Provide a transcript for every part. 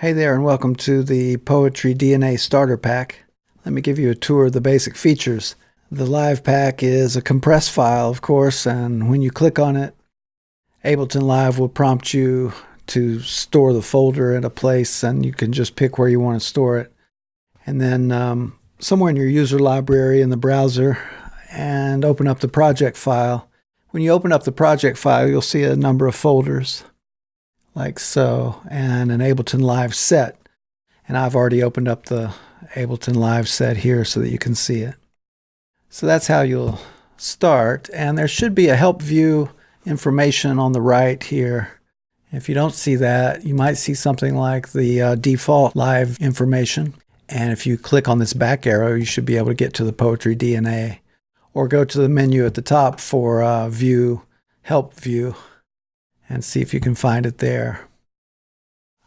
Hey there, and welcome to the Poetry DNA Starter Pack. Let me give you a tour of the basic features. The Live Pack is a compressed file, of course, and when you click on it, Ableton Live will prompt you to store the folder in a place, and you can just pick where you want to store it. And then somewhere in your user library in the browser, and open up the project file. When you open up the project file, you'll see a number of folders, like so, and an Ableton Live set. And I've already opened up the Ableton Live set here so that you can see it. So that's how you'll start. And there should be a help view information on the right here. If you don't see that, you might see something like the default live information. And if you click on this back arrow, you should be able to get to the Poetry DNA, or go to the menu at the top for view, help view, and see if you can find it there.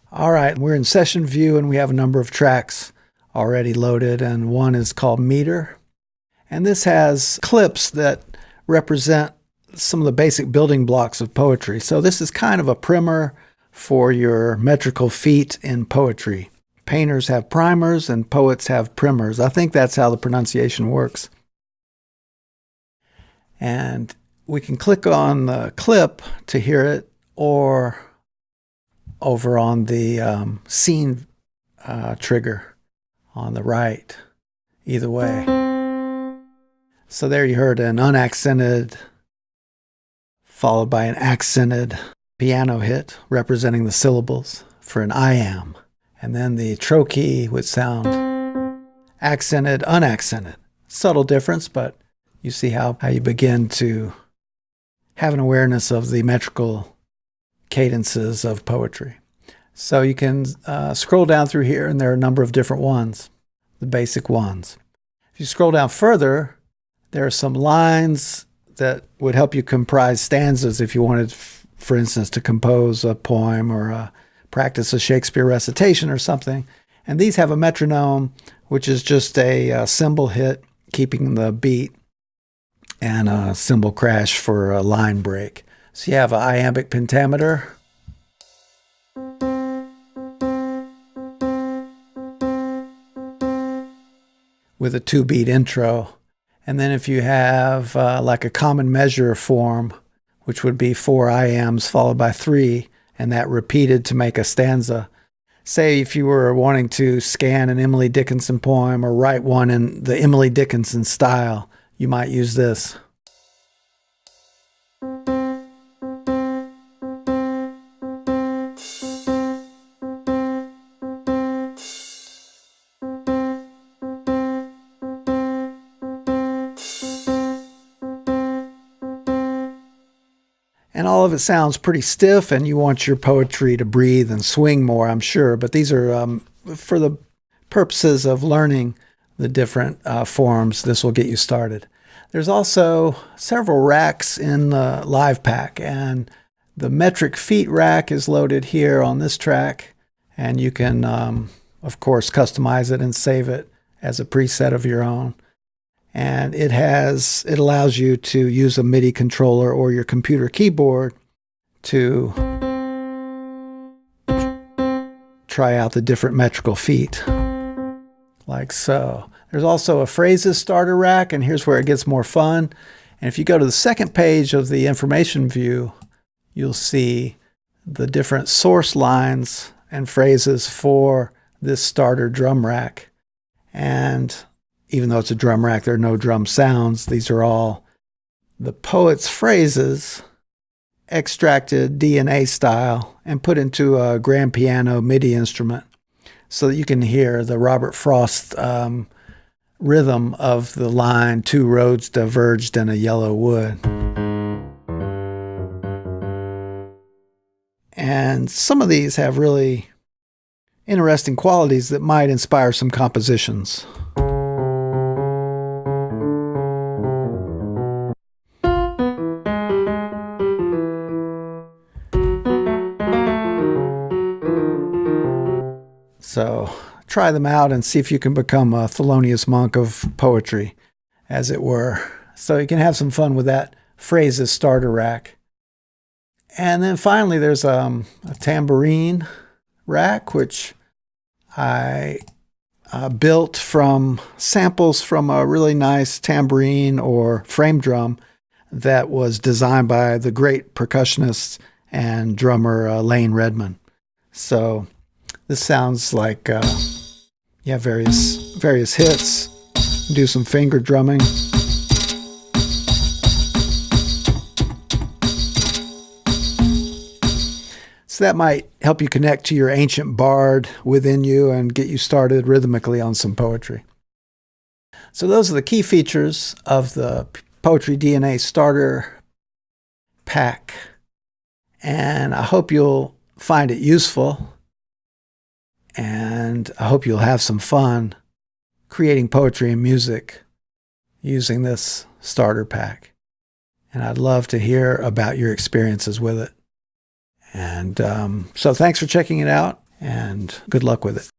All right, we're in session view and we have a number of tracks already loaded, and one is called Meter. And this has clips that represent some of the basic building blocks of poetry. So this is kind of a primer for your metrical feet in poetry. Painters have primers and poets have primers. I think that's how the pronunciation works. And we can click on the clip to hear it, or over on the scene trigger on the right. Either way. So there you heard an unaccented followed by an accented piano hit representing the syllables for an I am. And then the trochee would sound accented, unaccented. Subtle difference, but you see how you begin to have an awareness of the metrical cadences of poetry. So you can scroll down through here, and there are a number of different ones, the basic ones. If you scroll down further, there are some lines that would help you comprise stanzas if you wanted, for instance, to compose a poem or practice a Shakespeare recitation or something. And these have a metronome, which is just a cymbal hit keeping the beat, and a cymbal crash for a line break. So you have an iambic pentameter, with a 2-beat intro. And then if you have like a common measure form, which would be 4 iambs followed by 3, and that repeated to make a stanza. Say if you were wanting to scan an Emily Dickinson poem or write one in the Emily Dickinson style, you might use this. And all of it sounds pretty stiff, and you want your poetry to breathe and swing more, I'm sure. But these are for the purposes of learning the different forms. This will get you started. There's also several racks in the Live Pack, and the metric feet rack is loaded here on this track, and you can, of course, customize it and save it as a preset of your own. And it allows you to use a MIDI controller or your computer keyboard to try out the different metrical feet, like so. There's also a phrases starter rack, and here's where it gets more fun. And if you go to the second page of the information view, you'll see the different source lines and phrases for this starter drum rack. And even though it's a drum rack, there are no drum sounds. These are all the poet's phrases extracted DNA style and put into a grand piano MIDI instrument so that you can hear the Robert Frost rhythm of the line, 2 roads diverged in a yellow wood. And some of these have really interesting qualities that might inspire some compositions. So try them out and see if you can become a Thelonious Monk of poetry, as it were. So you can have some fun with that phrases starter rack. And then finally there's a tambourine rack, which I built from samples from a really nice tambourine or frame drum that was designed by the great percussionist and drummer Lane Redman. So this sounds like various hits. Do some finger drumming. So that might help you connect to your ancient bard within you and get you started rhythmically on some poetry. So those are the key features of the Poetry DNA Starter Pack. And I hope you'll find it useful. And I hope you'll have some fun creating poetry and music using this starter pack. And I'd love to hear about your experiences with it. And so thanks for checking it out, and good luck with it.